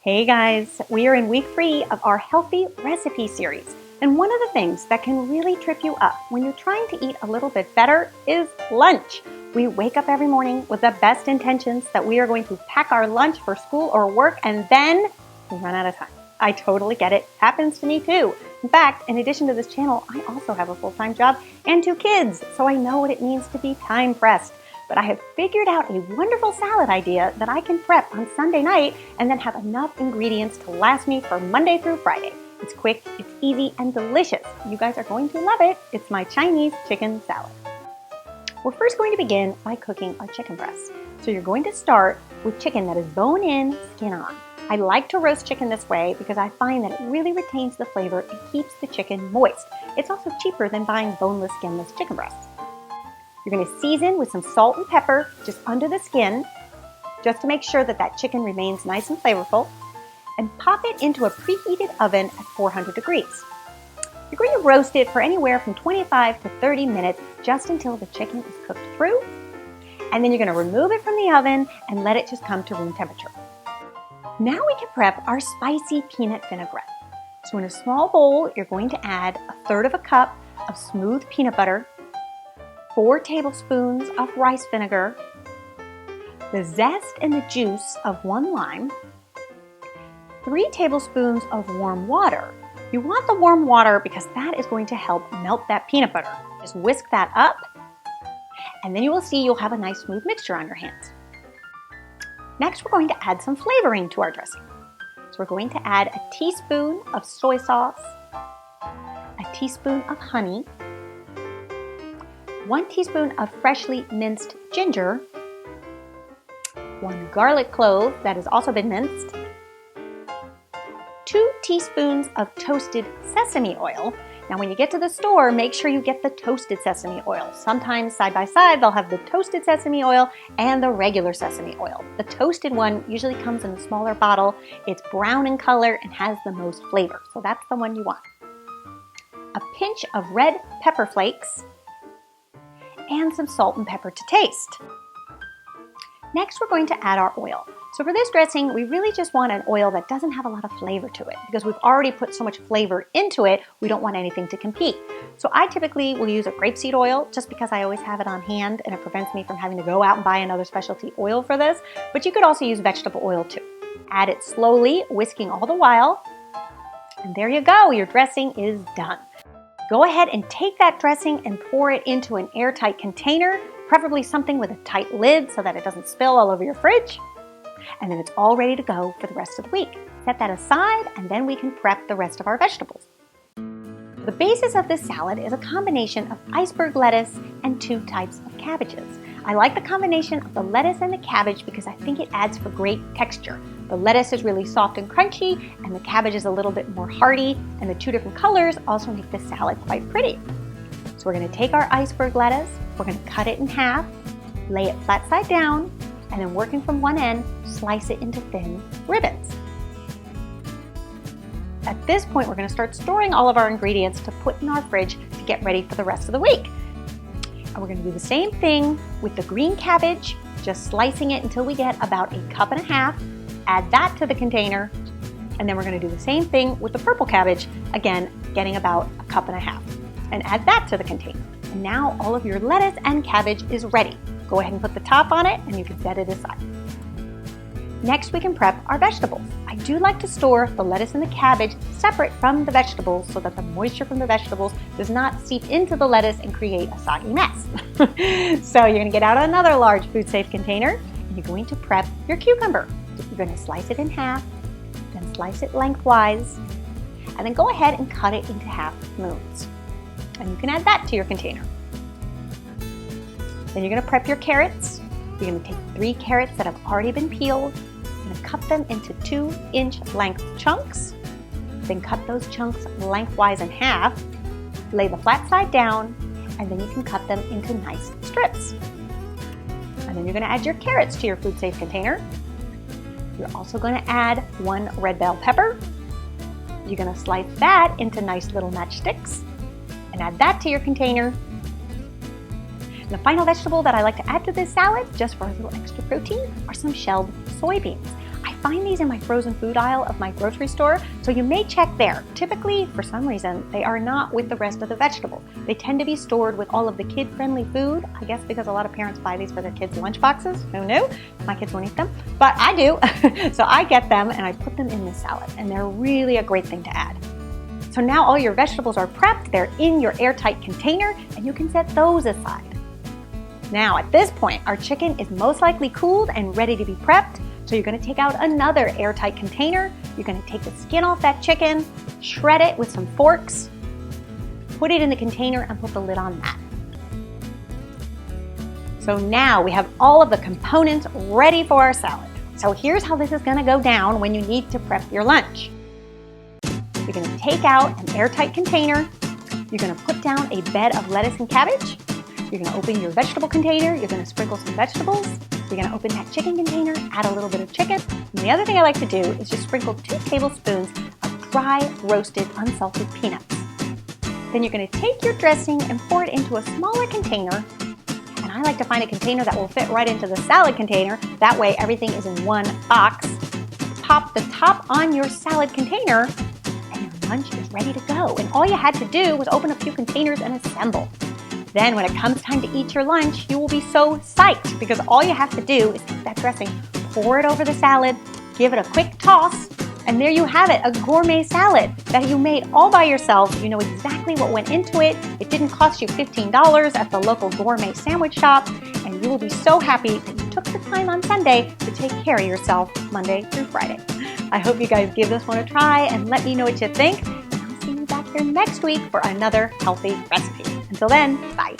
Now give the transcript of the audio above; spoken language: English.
Hey guys, we are in week 3 of our healthy recipe series. And one of the things that can really trip you up when you're trying to eat a little bit better is lunch. We wake up every morning with the best intentions that we are going to pack our lunch for school or work, and then we run out of time. I totally get it. Happens to me too. In fact, in addition to this channel, I also have a full-time job and 2 kids, so I know what it means to be time pressed. But I have figured out a wonderful salad idea that I can prep on Sunday night and then have enough ingredients to last me for Monday through Friday. It's quick, it's easy, and delicious. You guys are going to love it. It's my Chinese chicken salad. We're first going to begin by cooking our chicken breast. So you're going to start with chicken that is bone in, skin on. I like to roast chicken this way because I find that it really retains the flavor and keeps the chicken moist. It's also cheaper than buying boneless, skinless chicken breasts. You're going to season with some salt and pepper just under the skin, just to make sure that that chicken remains nice and flavorful, and pop it into a preheated oven at 400 degrees. You're going to roast it for anywhere from 25 to 30 minutes, just until the chicken is cooked through, and then you're going to remove it from the oven and let it just come to room temperature. Now we can prep our spicy peanut vinaigrette. So in a small bowl, you're going to add 1/3 cup of smooth peanut butter, 4 tablespoons of rice vinegar, the zest and the juice of 1 lime, 3 tablespoons of warm water. You want the warm water because that is going to help melt that peanut butter. Just whisk that up, and then you will see you'll have a nice smooth mixture on your hands. Next, we're going to add some flavoring to our dressing. So we're going to add a teaspoon of soy sauce, a teaspoon of honey, 1 teaspoon of freshly minced ginger, 1 garlic clove that has also been minced, 2 teaspoons of toasted sesame oil. Now when you get to the store, make sure you get the toasted sesame oil. Sometimes side by side, they'll have the toasted sesame oil and the regular sesame oil. The toasted one usually comes in a smaller bottle. It's brown in color and has the most flavor, so that's the one you want. A pinch of red pepper flakes, and some salt and pepper to taste. Next, we're going to add our oil. So for this dressing, we really just want an oil that doesn't have a lot of flavor to it because we've already put so much flavor into it, we don't want anything to compete. So I typically will use a grapeseed oil just because I always have it on hand and it prevents me from having to go out and buy another specialty oil for this, but you could also use vegetable oil too. Add it slowly, whisking all the while, and there you go, your dressing is done. Go ahead and take that dressing and pour it into an airtight container, preferably something with a tight lid so that it doesn't spill all over your fridge. And then it's all ready to go for the rest of the week. Set that aside, and then we can prep the rest of our vegetables. The basis of this salad is a combination of iceberg lettuce and 2 types of cabbages. I like the combination of the lettuce and the cabbage because I think it adds for great texture. The lettuce is really soft and crunchy, and the cabbage is a little bit more hearty, and the 2 different colors also make this salad quite pretty. So we're going to take our iceberg lettuce, we're going to cut it in half, lay it flat side down, and then working from one end, slice it into thin ribbons. At this point, we're going to start storing all of our ingredients to put in our fridge to get ready for the rest of the week. And we're going to do the same thing with the green cabbage, just slicing it until we get about 1.5 cups. Add that to the container, and then we're going to do the same thing with the purple cabbage, again, getting about 1.5 cups, and add that to the container. And now all of your lettuce and cabbage is ready. Go ahead and put the top on it, and you can set it aside. Next, we can prep our vegetables. I do like to store the lettuce and the cabbage separate from the vegetables so that the moisture from the vegetables does not seep into the lettuce and create a soggy mess. So you're going to get out another large food-safe container, and you're going to prep your cucumber. You're going to slice it in half, then slice it lengthwise, and then go ahead and cut it into half moons. And you can add that to your container. Then you're going to prep your carrots. You're going to take 3 carrots that have already been peeled, and cut them into 2-inch length chunks. Then cut those chunks lengthwise in half, lay the flat side down, and then you can cut them into nice strips. And then you're going to add your carrots to your food-safe container. You're also going to add 1 red bell pepper. You're going to slice that into nice little matchsticks and add that to your container. And the final vegetable that I like to add to this salad, just for a little extra protein, are some shelled soybeans. I find these in my frozen food aisle of my grocery store, so you may check there. Typically, for some reason, they are not with the rest of the vegetables. They tend to be stored with all of the kid-friendly food, I guess because a lot of parents buy these for their kids' lunch boxes. Who knew? My kids won't eat them, but I do. So I get them and I put them in the salad, and they're really a great thing to add. So now all your vegetables are prepped, they're in your airtight container, and you can set those aside. Now at this point, our chicken is most likely cooled and ready to be prepped. So you're gonna take out another airtight container. You're gonna take the skin off that chicken, shred it with some forks, put it in the container and put the lid on that. So now we have all of the components ready for our salad. So here's how this is gonna go down when you need to prep your lunch. You're gonna take out an airtight container. You're gonna put down a bed of lettuce and cabbage. You're gonna open your vegetable container. You're gonna sprinkle some vegetables. You're gonna open that chicken container, add a little bit of chicken. And the other thing I like to do is just sprinkle 2 tablespoons of dry roasted unsalted peanuts. Then you're gonna take your dressing and pour it into a smaller container. And I like to find a container that will fit right into the salad container. That way everything is in one box. Pop the top on your salad container and your lunch is ready to go. And all you had to do was open a few containers and assemble. Then when it comes time to eat your lunch, you will be so psyched because all you have to do is take that dressing, pour it over the salad, give it a quick toss, and there you have it, a gourmet salad that you made all by yourself. You know exactly what went into it. It didn't cost you $15 at the local gourmet sandwich shop, and you will be so happy that you took the time on Sunday to take care of yourself Monday through Friday. I hope you guys give this one a try and let me know what you think. And I'll see you back here next week for another healthy recipe. Until then, bye.